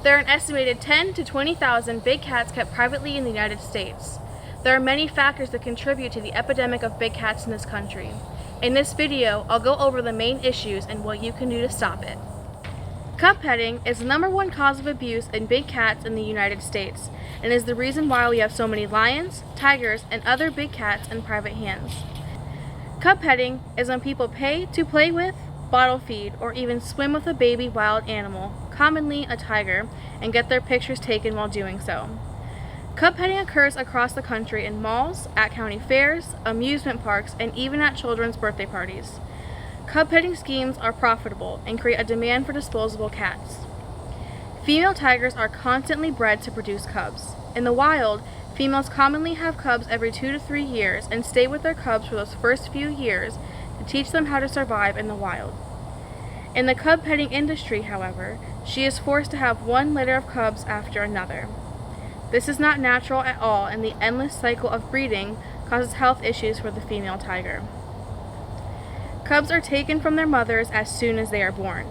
There are an estimated 10 to 20,000 big cats kept privately in the United States. There are many factors that contribute to the epidemic of big cats in this country. In this video, I'll go over the main issues and what you can do to stop it. Cub petting is the #1 cause of abuse in big cats in the United States, and is the reason why we have so many lions, tigers, and other big cats in private hands. Cub petting is when people pay to play with, bottle feed, or even swim with a baby wild animal, commonly a tiger, and get their pictures taken while doing so. Cub petting occurs across the country in malls, at county fairs, amusement parks, and even at children's birthday parties. Cub petting schemes are profitable and create a demand for disposable cats. Female tigers are constantly bred to produce cubs. In the wild, females commonly have cubs every 2 to 3 years and stay with their cubs for those first few years to teach them how to survive in the wild. In the cub petting industry, however, she is forced to have one litter of cubs after another. This is not natural at all, and the endless cycle of breeding causes health issues for the female tiger. Cubs are taken from their mothers as soon as they are born.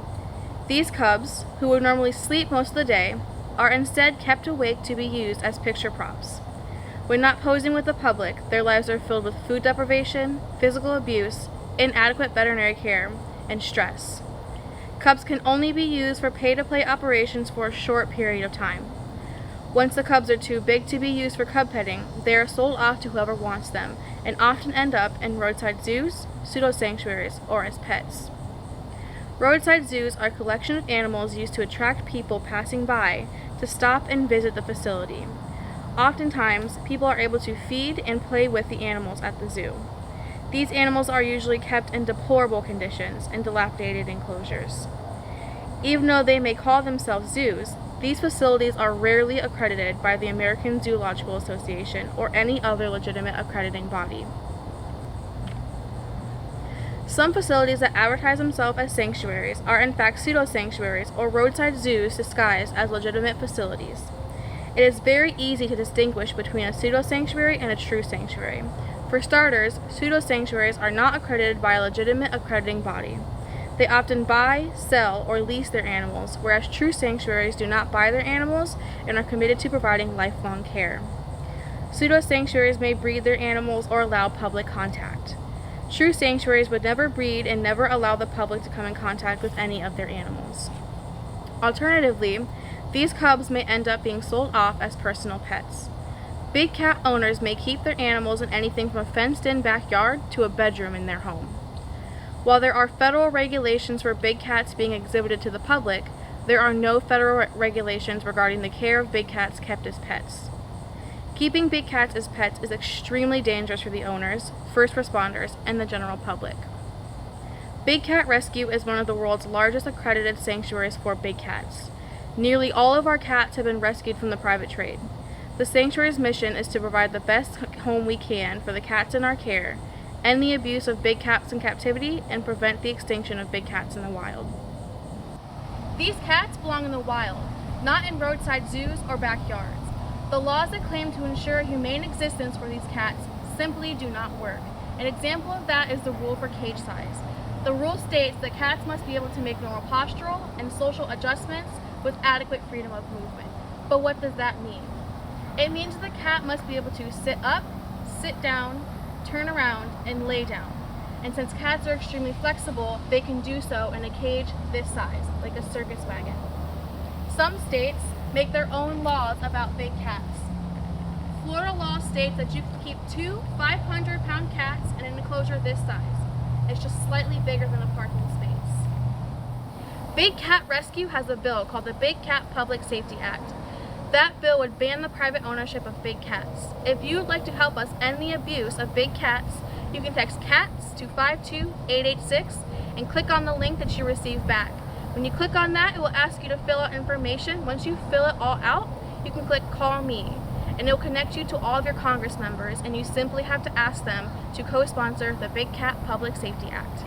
These cubs, who would normally sleep most of the day, are instead kept awake to be used as picture props. When not posing with the public, their lives are filled with food deprivation, physical abuse, inadequate veterinary care, and stress. Cubs can only be used for pay-to-play operations for a short period of time. Once the cubs are too big to be used for cub petting, they are sold off to whoever wants them, and often end up in roadside zoos, pseudo-sanctuaries, or as pets. Roadside zoos are a collection of animals used to attract people passing by to stop and visit the facility. Oftentimes, people are able to feed and play with the animals at the zoo. These animals are usually kept in deplorable conditions in dilapidated enclosures. Even though they may call themselves zoos, these facilities are rarely accredited by the American Zoological Association or any other legitimate accrediting body. Some facilities that advertise themselves as sanctuaries are in fact pseudo-sanctuaries or roadside zoos disguised as legitimate facilities. It is very easy to distinguish between a pseudo-sanctuary and a true sanctuary. For starters, pseudo-sanctuaries are not accredited by a legitimate accrediting body. They often buy, sell, or lease their animals, whereas true sanctuaries do not buy their animals and are committed to providing lifelong care. Pseudo-sanctuaries may breed their animals or allow public contact. True sanctuaries would never breed and never allow the public to come in contact with any of their animals. Alternatively, these cubs may end up being sold off as personal pets. Big cat owners may keep their animals in anything from a fenced-in backyard to a bedroom in their home. While there are federal regulations for big cats being exhibited to the public, there are no federal regulations regarding the care of big cats kept as pets. Keeping big cats as pets is extremely dangerous for the owners, first responders, and the general public. Big Cat Rescue is one of the world's largest accredited sanctuaries for big cats. Nearly all of our cats have been rescued from the private trade. The sanctuary's mission is to provide the best home we can for the cats in our care, end the abuse of big cats in captivity, and prevent the extinction of big cats in the wild. These cats belong in the wild, not in roadside zoos or backyards. The laws that claim to ensure a humane existence for these cats simply do not work. An example of that is the rule for cage size. The rule states that cats must be able to make normal postural and social adjustments with adequate freedom of movement. But what does that mean? It means the cat must be able to sit up, sit down, turn around, and lay down. And since cats are extremely flexible, they can do so in a cage this size, like a circus wagon. Some states make their own laws about big cats. Florida law states that you can keep 2 500-pound cats in an enclosure this size. It's just slightly bigger than a parking space. Big Cat Rescue has a bill called the Big Cat Public Safety Act. That bill would ban the private ownership of big cats. If you would like to help us end the abuse of big cats, you can text CATS to 52886 and click on the link that you receive back. When you click on that, it will ask you to fill out information. Once you fill it all out, you can click Call Me, and it will connect you to all of your Congress members, and you simply have to ask them to co-sponsor the Big Cat Public Safety Act.